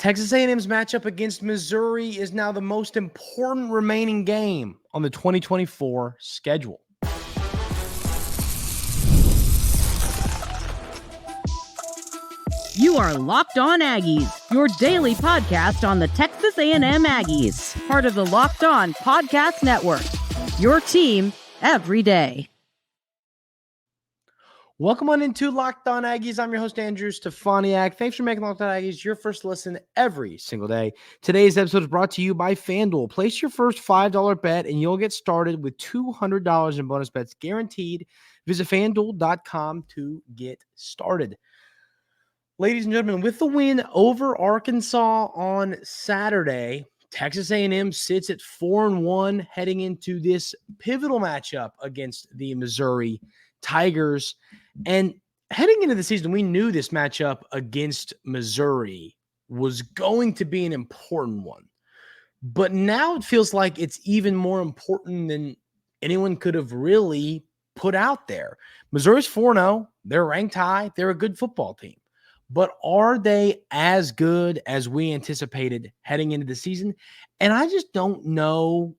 Texas A&M's matchup against Missouri is now the most important remaining game on the 2024 schedule. You are Locked On Aggies, your daily podcast on the Texas A&M Aggies, part of the Locked On Podcast Network, your team every day. Welcome on into Locked On Aggies. I'm your host, Andrew Stefaniak. Thanks for making Locked On Aggies your first listen every single day. Today's episode is brought to you by FanDuel. Place your first $5 bet and you'll get started with $200 in bonus bets guaranteed. Visit FanDuel.com to get started. Ladies and gentlemen, with the win over Arkansas on Saturday, Texas A&M sits at 4-1 heading into this pivotal matchup against the Missouri Tigers. And heading into the season, we knew this matchup against Missouri was going to be an important one. But now it feels like it's even more important than anyone could have really put out there. Missouri's 4-0. They're ranked high. They're a good football team. But are they as good as we anticipated heading into the season? And I just don't know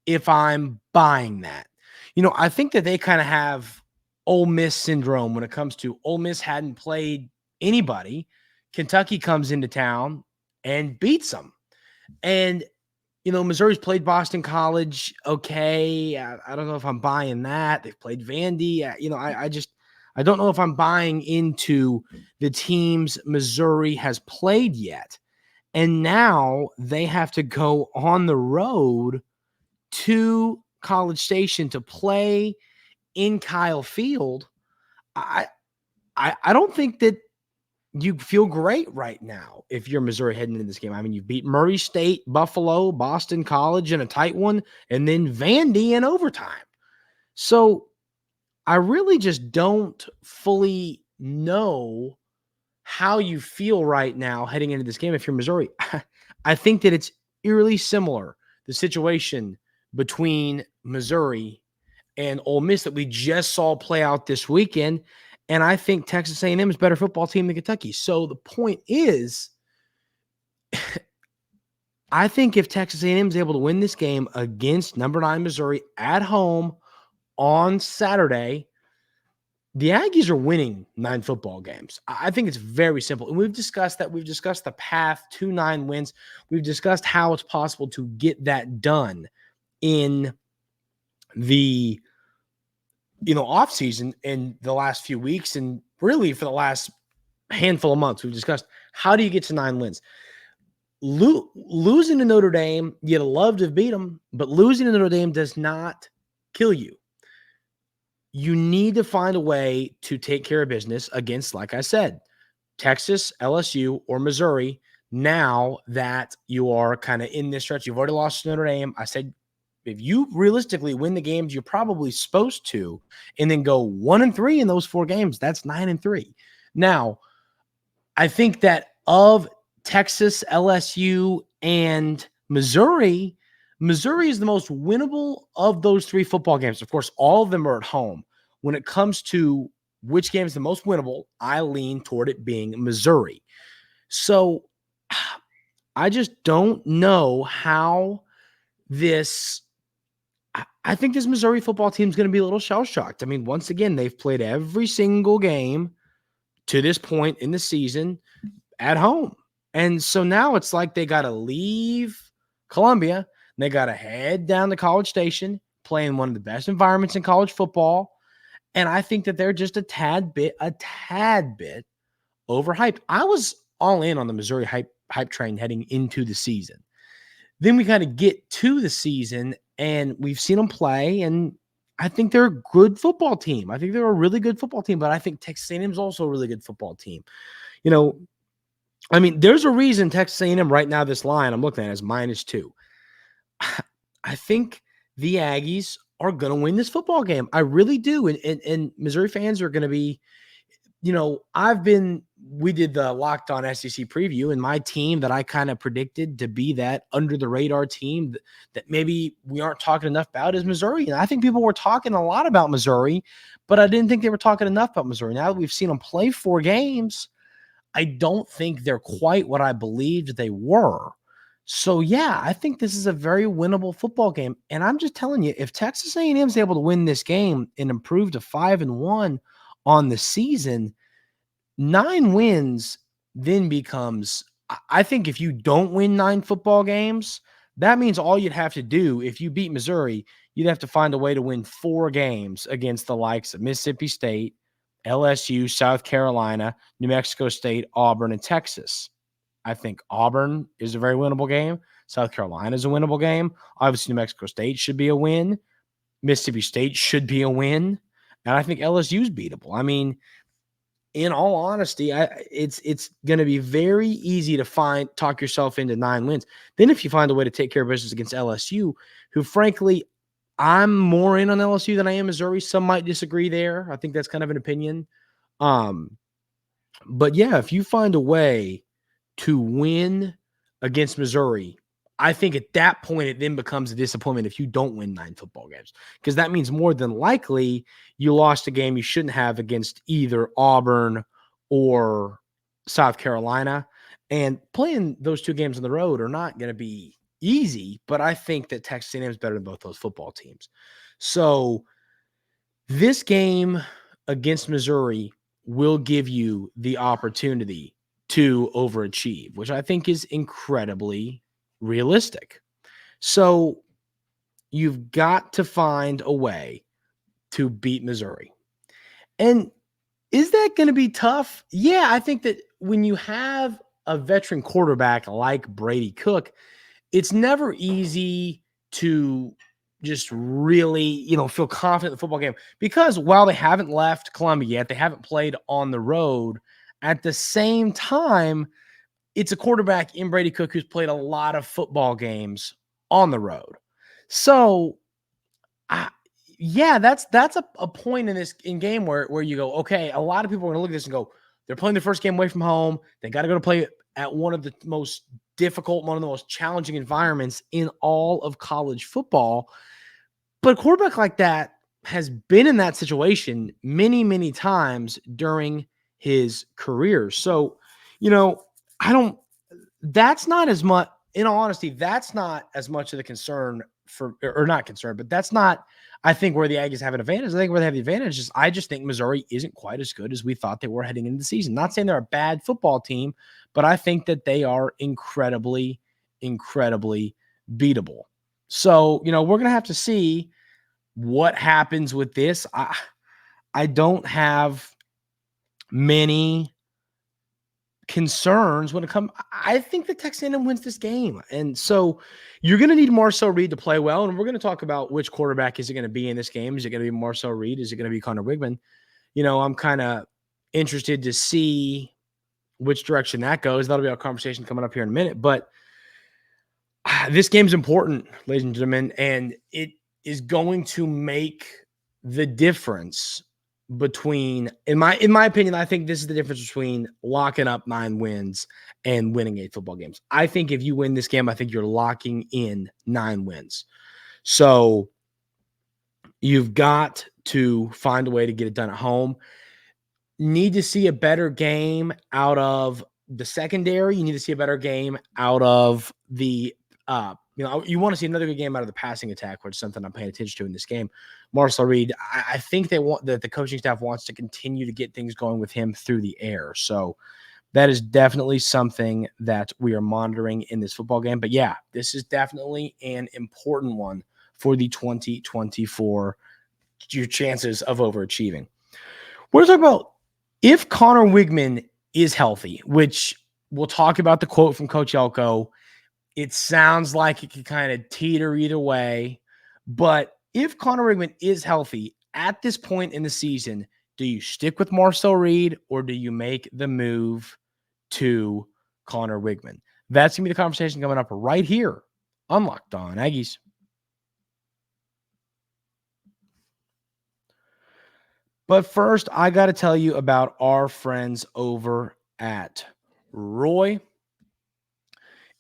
if I'm buying that. You know, I think that they kind of have Ole Miss syndrome when it comes to Ole Miss hadn't played anybody. Kentucky comes into town and beats them. And, you know, Missouri's played Boston College. Okay. I don't know if I'm buying that. They've played Vandy. I don't know if I'm buying into the teams Missouri has played yet. And now they have to go on the road to College Station to play in Kyle Field. I don't think that you feel great right now if you're Missouri heading into this game. I mean, you've beat Murray State, Buffalo, Boston College in a tight one, and then Vandy in overtime. So I really just don't fully know how you feel right now heading into this game if you're Missouri. I think that it's eerily similar, the situation between Missouri and Ole Miss that we just saw play out this weekend. And I think Texas A&M is a better football team than Kentucky. So the point is, I think if Texas A&M is able to win this game against number 9 Missouri at home on Saturday, the Aggies are winning 9 football games. I think it's very simple. And we've discussed that. We've discussed the path to 9 wins. We've discussed how it's possible to get that done in the offseason in the last few weeks, and really for the last handful of months. We've discussed, how do you get to 9 wins? Losing to Notre Dame, you'd love to beat them, but losing to Notre Dame does not kill you. You need to find a way to take care of business against, like I said, Texas, LSU, or Missouri. Now that you are kind of in this stretch, you've already lost to Notre Dame. I said, if you realistically win the games you're probably supposed to, and then go 1-3 in those 4 games, that's 9-3. Now, I think that of Texas, LSU, and Missouri is the most winnable of those 3 football games. Of course, all of them are at home. When it comes to which game is the most winnable, I lean toward it being Missouri. So I just don't know how this – I think this Missouri football team is going to be a little shell-shocked. I mean, once again, they've played every single game to this point in the season at home. And so now it's like they got to leave Columbia, and they got to head down to College Station, play in one of the best environments in college football. And I think that they're just a tad bit overhyped. I was all in on the Missouri hype train heading into the season. Then we kind of get to the season, and we've seen them play, and I think they're a good football team. I think they're a really good football team, but I think Texas A&M is also a really good football team. You know, I mean, there's a reason Texas A&M right now, this line I'm looking at is -2. I think the Aggies are going to win this football game. I really do. And Missouri fans are going to be, you know, we did the Locked On SEC preview, and my team that I kind of predicted to be that under the radar team that maybe we aren't talking enough about is Missouri. And I think people were talking a lot about Missouri, but I didn't think they were talking enough about Missouri. Now that we've seen them play 4 games, I don't think they're quite what I believed they were. So yeah, I think this is a very winnable football game. And I'm just telling you, if Texas A&M is able to win this game and improve to 5-1 on the season, 9 wins then becomes, I think if you don't win 9 football games, that means all you'd have to do if you beat Missouri, you'd have to find a way to win 4 games against the likes of Mississippi State, LSU, South Carolina, New Mexico State, Auburn, and Texas. I think Auburn is a very winnable game. South Carolina is a winnable game. Obviously, New Mexico State should be a win. Mississippi State should be a win. And I think LSU is beatable. I mean, in all honesty, it's going to be very easy to talk yourself into 9 wins. Then if you find a way to take care of business against LSU, who frankly, I'm more in on LSU than I am Missouri. Some might disagree there. I think that's kind of an opinion. But yeah, if you find a way to win against Missouri, I think at that point it then becomes a disappointment if you don't win 9 football games, because that means more than likely you lost a game you shouldn't have against either Auburn or South Carolina. And playing those 2 games on the road are not going to be easy, but I think that Texas A&M is better than both those football teams. So this game against Missouri will give you the opportunity to overachieve, which I think is incredibly realistic. So you've got to find a way to beat Missouri. And is that going to be tough? Yeah, I think that when you have a veteran quarterback like Brady Cook, it's never easy to just really, feel confident in the football game, because while they haven't left Columbia yet, they haven't played on the road. At the same time, it's a quarterback in Brady Cook who's played a lot of football games on the road. So, that's a point in game where you go, okay, a lot of people are going to look at this and go, they're playing their first game away from home. They got to go to play at one of the most difficult, one of the most challenging environments in all of college football. But a quarterback like that has been in that situation many, many times during his career. So, that's not as much, in all honesty, that's not as much of the concern but that's not, I think, where the Aggies have an advantage. I think where they have the advantage is I just think Missouri isn't quite as good as we thought they were heading into the season. Not saying they're a bad football team, but I think that they are incredibly, incredibly beatable. So, we're going to have to see what happens with this. I don't have many concerns when it comes. I think that Texas A&M wins this game. And so you're going to need Marcel Reed to play well. And we're going to talk about which quarterback is it going to be in this game. Is it going to be Marcel Reed? Is it going to be Conner Weigman? I'm kind of interested to see which direction that goes. That'll be our conversation coming up here in a minute. But this game's important, ladies and gentlemen, and it is going to make the difference between, in my opinion, I think this is the difference between locking up 9 wins and winning 8 football games. I think if you win this game, I think you're locking in 9 wins. So you've got to find a way to get it done at home. Need to see a better game out of the secondary. You need to see a better game out of the you want to see another good game out of the passing attack, which is something I'm paying attention to in this game. Marcel Reed, I think they want that the coaching staff wants to continue to get things going with him through the air. So that is definitely something that we are monitoring in this football game. But yeah, this is definitely an important one for the 2024, your chances of overachieving. We're going to talk about if Conner Weigman is healthy, which we'll talk about the quote from Coach Elko. It sounds like it could kind of teeter either way. But if Conner Weigman is healthy at this point in the season, do you stick with Marcel Reed or do you make the move to Conner Weigman? That's going to be the conversation coming up right here on Locked On Aggies. But first, I got to tell you about our friends over at Roy.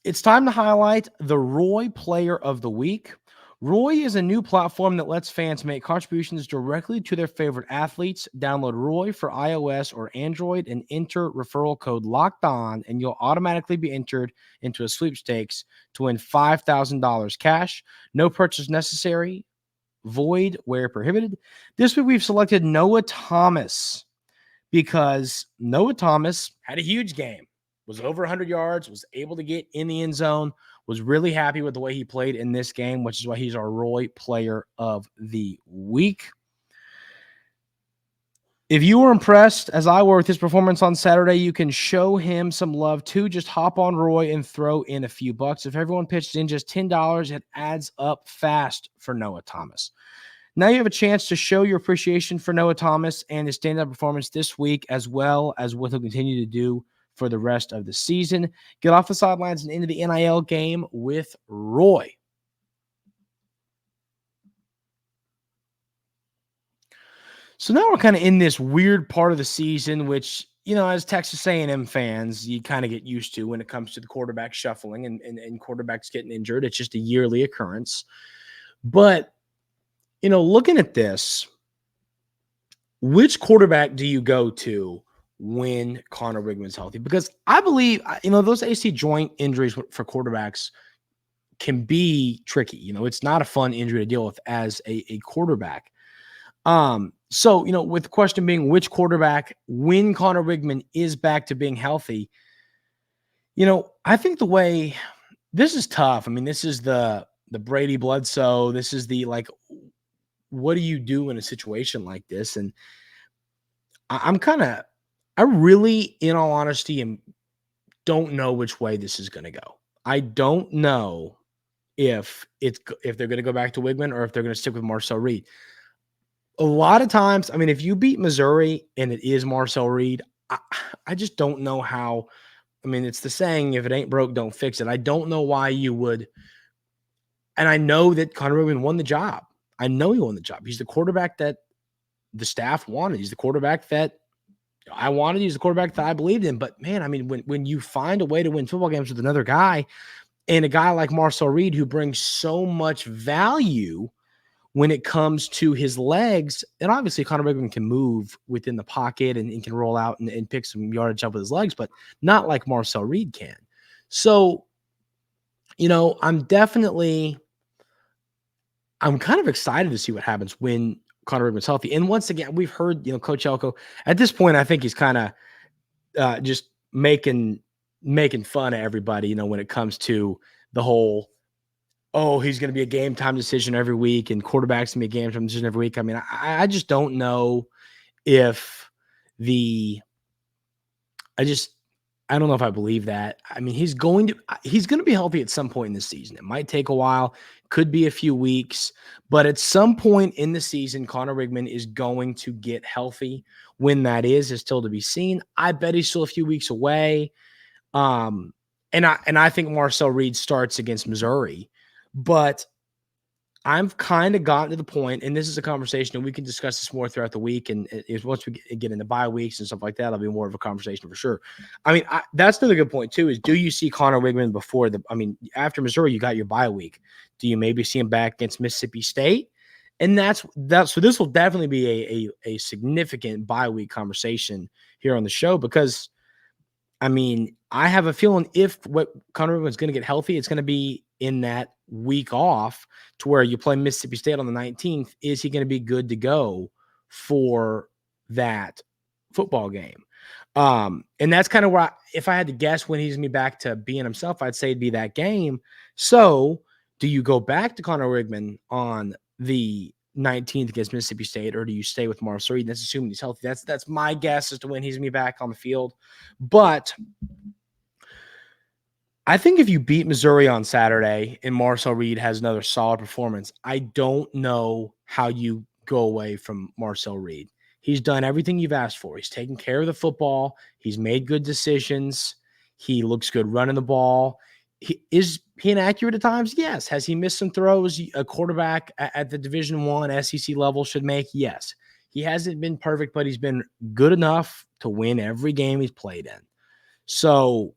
It's time to highlight the Roy Player of the Week. Roy is a new platform that lets fans make contributions directly to their favorite athletes. Download Roy for iOS or Android and enter referral code Locked On, and you'll automatically be entered into a sweepstakes to win $5,000 cash. No purchase necessary. Void where prohibited. This week we've selected Noah Thomas because Noah Thomas had a huge game, was over 100 yards, was able to get in the end zone, was really happy with the way he played in this game, which is why he's our Roy Player of the Week. If you were impressed, as I were, with his performance on Saturday, you can show him some love too. Just hop on Roy and throw in a few bucks. If everyone pitched in just $10, it adds up fast for Noah Thomas. Now you have a chance to show your appreciation for Noah Thomas and his stand-up performance this week, as well as what he'll continue to do for the rest of the season. Get off the sidelines and into the NIL game with Roy. So now we're kind of in this weird part of the season, which, as Texas A&M fans, you kind of get used to when it comes to the quarterback shuffling and quarterbacks getting injured. It's just a yearly occurrence. But, looking at this, which quarterback do you go to when Conner Weigman's healthy? Because I believe, those AC joint injuries for quarterbacks can be tricky. It's not a fun injury to deal with as a quarterback. So, with the question being which quarterback, when Conner Weigman is back to being healthy, I think the way this is tough. I mean, this is the Brady Bledsoe. This is the, what do you do in a situation like this? And I really, in all honesty, don't know which way this is going to go. I don't know if they're going to go back to Weigman or if they're going to stick with Marcel Reed. A lot of times, if you beat Missouri and it is Marcel Reed, I just don't know how. It's the saying, if it ain't broke, don't fix it. I don't know why you would. And I know that Conner Weigman won the job. I know he won the job. He's the quarterback that the staff wanted. He's the quarterback that I wanted. He's the quarterback that I believed in. But, man, when you find a way to win football games with another guy and a guy like Marcel Reed who brings so much value when it comes to his legs, and obviously Conner Weigman can move within the pocket and can roll out and pick some yardage up with his legs, but not like Marcel Reed can. So, I'm kind of excited to see what happens when Conner Weigman's healthy. And once again, we've heard, Coach Elko, at this point, I think he's kind of just making fun of everybody, when it comes to the whole, he's going to be a game time decision every week and quarterback's going to be a game time decision every week. I just don't know if I don't know if I believe that. He's going to be healthy at some point in the season. It might take a while, could be a few weeks, but at some point in the season, Conner Weigman is going to get healthy. When that is still to be seen. I bet he's still a few weeks away. And I think Marcel Reed starts against Missouri. But I've kind of gotten to the point, and this is a conversation, and we can discuss this more throughout the week. And once we get into bye weeks and stuff like that, it'll be more of a conversation for sure. That's another good point too. Is do you see Conner Weigman before after Missouri, you got your bye week? Do you maybe see him back against Mississippi State? And that's so this will definitely be a significant bye week conversation here on the show because, I have a feeling if what Conner Weigman's going to get healthy, it's going to be in that week off to where you play Mississippi State on the 19th. Is he going to be good to go for that football game? And that's kind of where if I had to guess when he's going to be back to being himself, I'd say it'd be that game. So do you go back to Conner Weigman on the 19th against Mississippi State, or do you stay with Marcel Reed? That's assuming he's healthy. That's my guess as to when he's going to be back on the field. But I think if you beat Missouri on Saturday and Marcel Reed has another solid performance, I don't know how you go away from Marcel Reed. He's done everything you've asked for. He's taken care of the football. He's made good decisions. He looks good running the ball. Is he inaccurate at times? Yes. Has he missed some throws a quarterback at the Division I SEC level should make? Yes. He hasn't been perfect, but he's been good enough to win every game he's played in. So,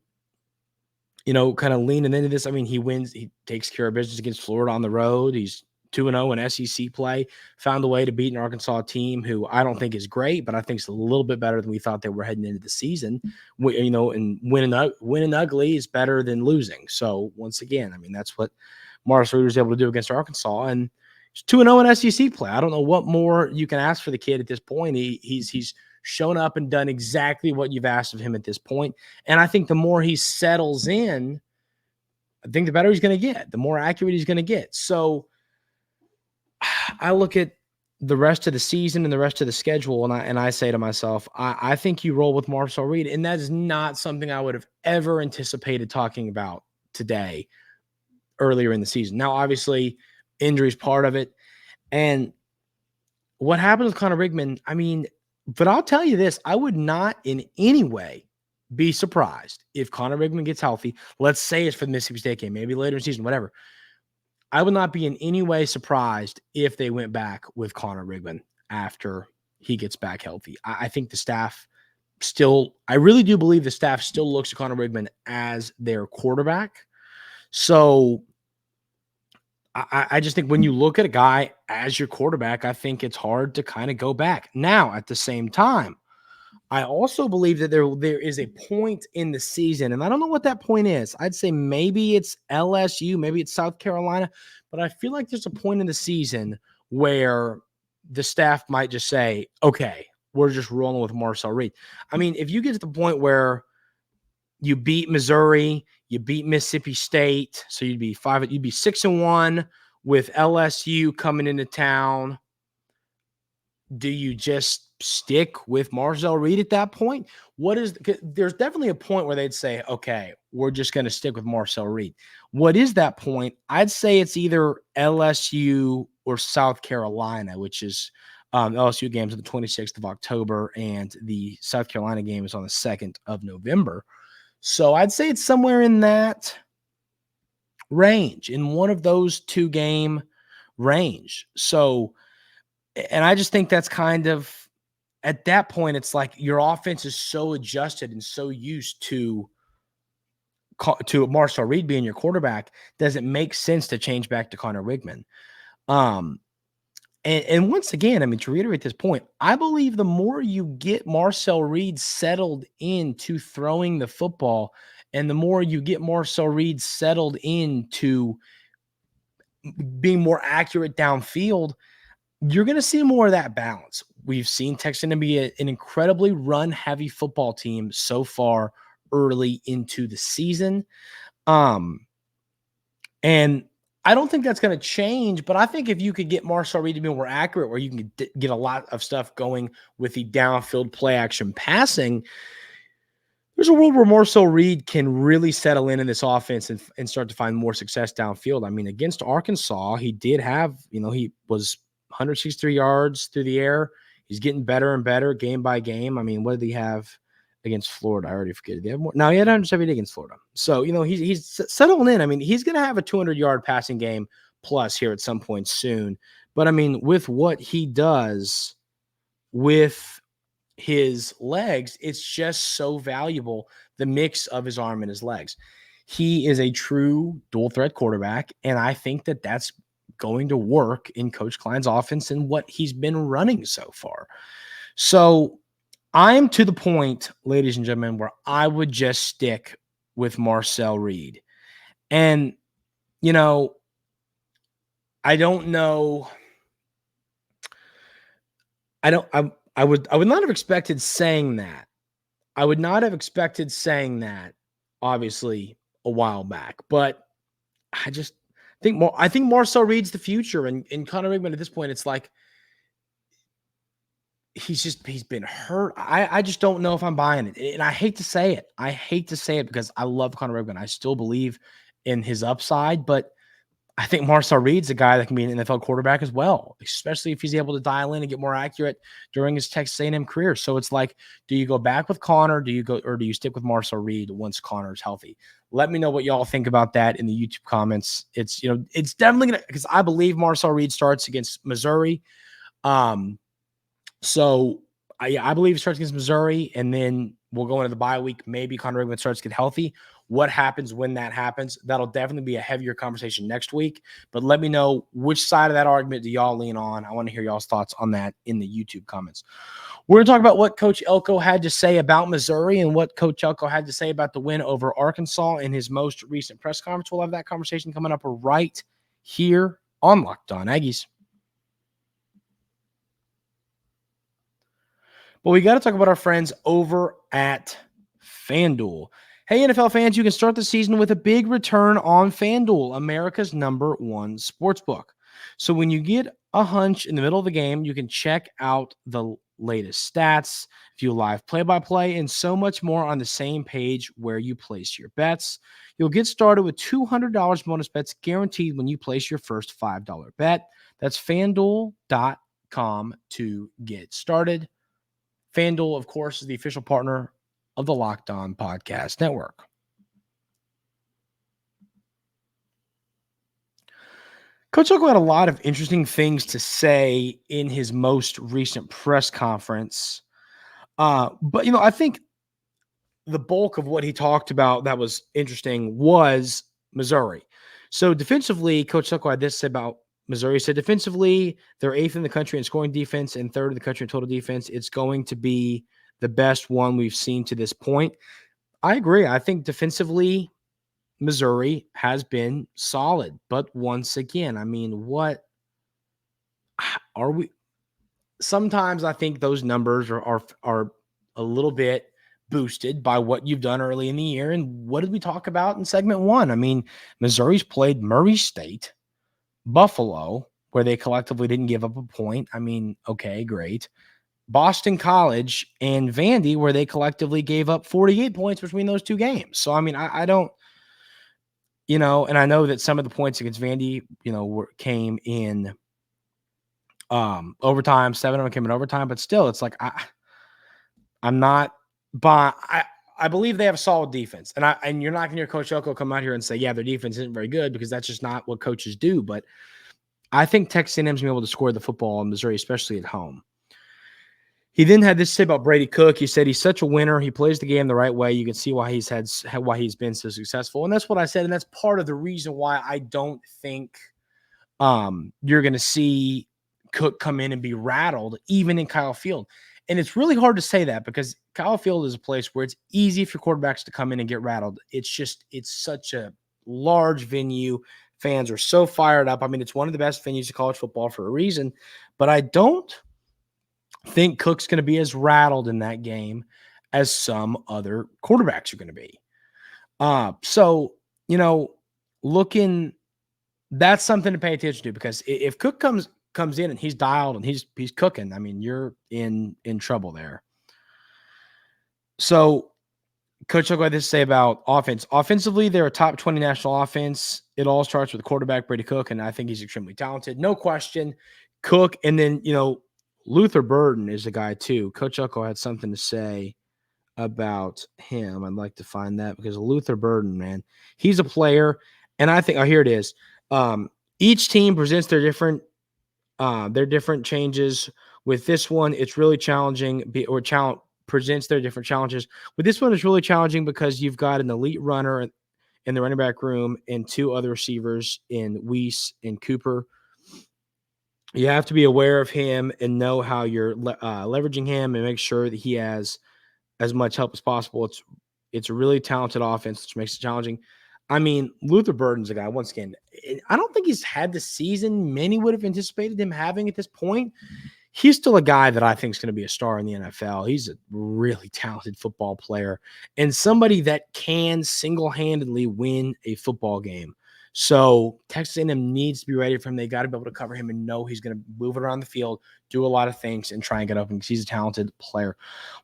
kind of leaning into this. He wins. He takes care of business against Florida on the road. He's 2-0 in SEC play, found a way to beat an Arkansas team who I don't think is great, but I think is a little bit better than we thought they were heading into the season. And winning ugly is better than losing. So once again, I mean, that's what Marcel Reed was able to do against Arkansas, and it's 2-0 in SEC play. I don't know what more you can ask for the kid at this point. He's shown up and done exactly what you've asked of him at this point. And I think the more he settles in, I think the better he's going to get, the more accurate he's going to get. So I look at the rest of the season and the rest of the schedule, and I say to myself, I think you roll with Marcel Reed, and that is not something I would have ever anticipated talking about today earlier in the season. Now, obviously, injury is part of it, and what happened with Conner Weigman, I mean, but I'll tell you this, I would not in any way be surprised if Conner Weigman gets healthy. Let's say it's for the Mississippi State game, maybe later in the season, whatever. I would not be in any way surprised if they went back with Conner Weigman after he gets back healthy. I think the staff I really do believe the staff still looks at Conner Weigman as their quarterback. So I just think when you look at a guy as your quarterback, I think it's hard to kind of go back. Now, at the same time, I also believe that there is a point in the season, and I don't know what that point is. I'd say maybe it's LSU, maybe it's South Carolina, but I feel like there's a point in the season where the staff might just say, okay, we're just rolling with Marcel Reed. I mean, if you get to the point where you beat Missouri, you beat Mississippi State, so you'd be 6-1 with LSU coming into town. Do you just stick with Marcel Reed at that point? There's definitely a point where they'd say, okay, we're just going to stick with Marcel Reed. What is that point? I'd say it's either LSU or South Carolina, which is LSU games on the 26th of October, and the South Carolina game is on the 2nd of November. So I'd say it's somewhere in that range, in one of those 2 game range. So, and I just think that's kind of, at that point, it's like your offense is so adjusted and so used to Marcel Reed being your quarterback, does it make sense to change back to Conner Weigman? And once again, I mean, to reiterate this point, I believe the more you get Marcel Reed settled into throwing the football, and the more you get Marcel Reed settled into being more accurate downfield, you're going to see more of that balance. We've seen Texas A&M be an incredibly run-heavy football team so far early into the season. And I don't think that's going to change, but I think if you could get Marcel Reed to be more accurate, where you can get a lot of stuff going with the downfield play action passing, there's a world where Marcel Reed can really settle in this offense and start to find more success downfield. I mean, against Arkansas, he did have, he was 163 yards through the air. He's getting better and better game by game. I mean, what did he have against Florida? I already forget. Did he have more? No, he had 170 against Florida. So, he's settling in. I mean, he's going to have a 200-yard passing game plus here at some point soon. But, I mean, with what he does with his legs, it's just so valuable, the mix of his arm and his legs. He is a true dual-threat quarterback, and I think that that's going to work in Coach Klein's offense and what he's been running so far. So I'm to the point, ladies and gentlemen, where I would just stick with Marcel Reed. And, I don't know. I would not have expected saying that. I would not have expected saying that, obviously, a while back. But I think Marcel Reed's the future, and Conner Weigman at this point, it's like he's been hurt. I just don't know if I'm buying it, and I hate to say it. I hate to say it because I love Conner Weigman. I still believe in his upside, but I think Marcel Reed's a guy that can be an NFL quarterback as well, especially if he's able to dial in and get more accurate during his Texas A&M career. So it's like, do you go back with Conner? Do you stick with Marcel Reed once Conner's healthy? Let me know what y'all think about that in the YouTube comments. It's definitely gonna, because I believe Marcel Reed starts against Missouri. So I believe he starts against Missouri, and then we'll go into the bye week. Maybe Conner Weigman starts to get healthy. what happens when that happens. That'll definitely be a heavier conversation next week. But let me know which side of that argument do y'all lean on. I want to hear y'all's thoughts on that in the YouTube comments. We're going to talk about what Coach Elko had to say about Missouri and what Coach Elko had to say about the win over Arkansas in his most recent press conference. We'll have that conversation coming up right here on Locked On Aggies. But we got to talk about our friends over at FanDuel. Hey, NFL fans, you can start the season with a big return on FanDuel, America's #1 sportsbook. So when you get a hunch in the middle of the game, you can check out the latest stats, view live play-by-play, and so much more on the same page where you place your bets. You'll get started with $200 bonus bets guaranteed when you place your first $5 bet. That's FanDuel.com to get started. FanDuel, of course, is the official partner of the Locked On Podcast Network. Coach Elko had a lot of interesting things to say in his most recent press conference. But, I think the bulk of what he talked about that was interesting was Missouri. So defensively, Coach Elko had this to say about Missouri. He said defensively, they're 8th in the country in scoring defense and 3rd in the country in total defense. It's going to be the best one we've seen to this point. I agree. I think defensively, Missouri has been solid, but once again, what are we? Sometimes I think those numbers are a little bit boosted by what you've done early in the year. And what did we talk about in segment 1? Missouri's played Murray State, Buffalo, where they collectively didn't give up a point. Okay, great. Boston College and Vandy, where they collectively gave up 48 points between those two games. So, I don't. And I know that some of the points against Vandy, came in overtime. 7 of them came in overtime, but still, it's like I'm not. But I believe they have a solid defense, and you're not going to hear Coach Elko come out here and say, yeah, their defense isn't very good, because that's just not what coaches do. But I think Texas A&M is going to be able to score the football in Missouri, especially at home. He then had this to say about Brady Cook. He said he's such a winner. He plays the game the right way. You can see why he's been so successful. And that's what I said. And that's part of the reason why I don't think you're going to see Cook come in and be rattled, even in Kyle Field. And it's really hard to say that, because Kyle Field is a place where it's easy for quarterbacks to come in and get rattled. It's such a large venue. Fans are so fired up. It's one of the best venues of college football for a reason. But I don't think Cook's going to be as rattled in that game as some other quarterbacks are going to be. That's something to pay attention to, because if Cook comes in and he's dialed and he's cooking, you're in trouble there. So Coach Elko had this to say about offense. Offensively, they're a top 20 national offense. It all starts with the quarterback, Brady Cook, and I think he's extremely talented. No question. Cook, and then, Luther Burden is a guy too. Coach Elko had something to say about him. I'd like to find that, because Luther Burden, man, he's a player. And I think, here it is. Each team presents their different changes. With this one, it's really challenging, presents their different challenges. With this one, it's really challenging because you've got an elite runner in the running back room and 2 other receivers in Weiss and Cooper. You have to be aware of him and know how you're leveraging him, and make sure that he has as much help as possible. It's a really talented offense, which makes it challenging. Luther Burden's a guy, once again, I don't think he's had the season many would have anticipated him having at this point. He's still a guy that I think is going to be a star in the NFL. He's a really talented football player and somebody that can single-handedly win a football game. So Texas A&M needs to be ready for him. They got to be able to cover him and know he's going to move it around the field, do a lot of things, and try and get open, because he's a talented player.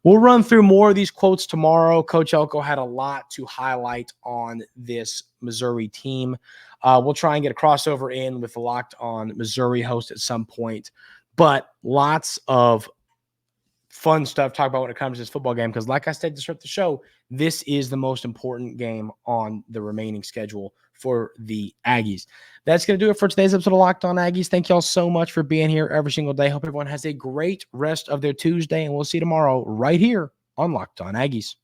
We'll run through more of these quotes tomorrow. Coach Elko had a lot to highlight on this Missouri team. We'll try and get a crossover in with the Locked On Missouri host at some point. But lots of fun stuff to talk about when it comes to this football game, because like I said to start the show, this is the most important game on the remaining schedule for the Aggies. That's going to do it for today's episode of Locked On Aggies. Thank y'all so much for being here every single day. Hope everyone has a great rest of their Tuesday, and we'll see you tomorrow right here on Locked On Aggies.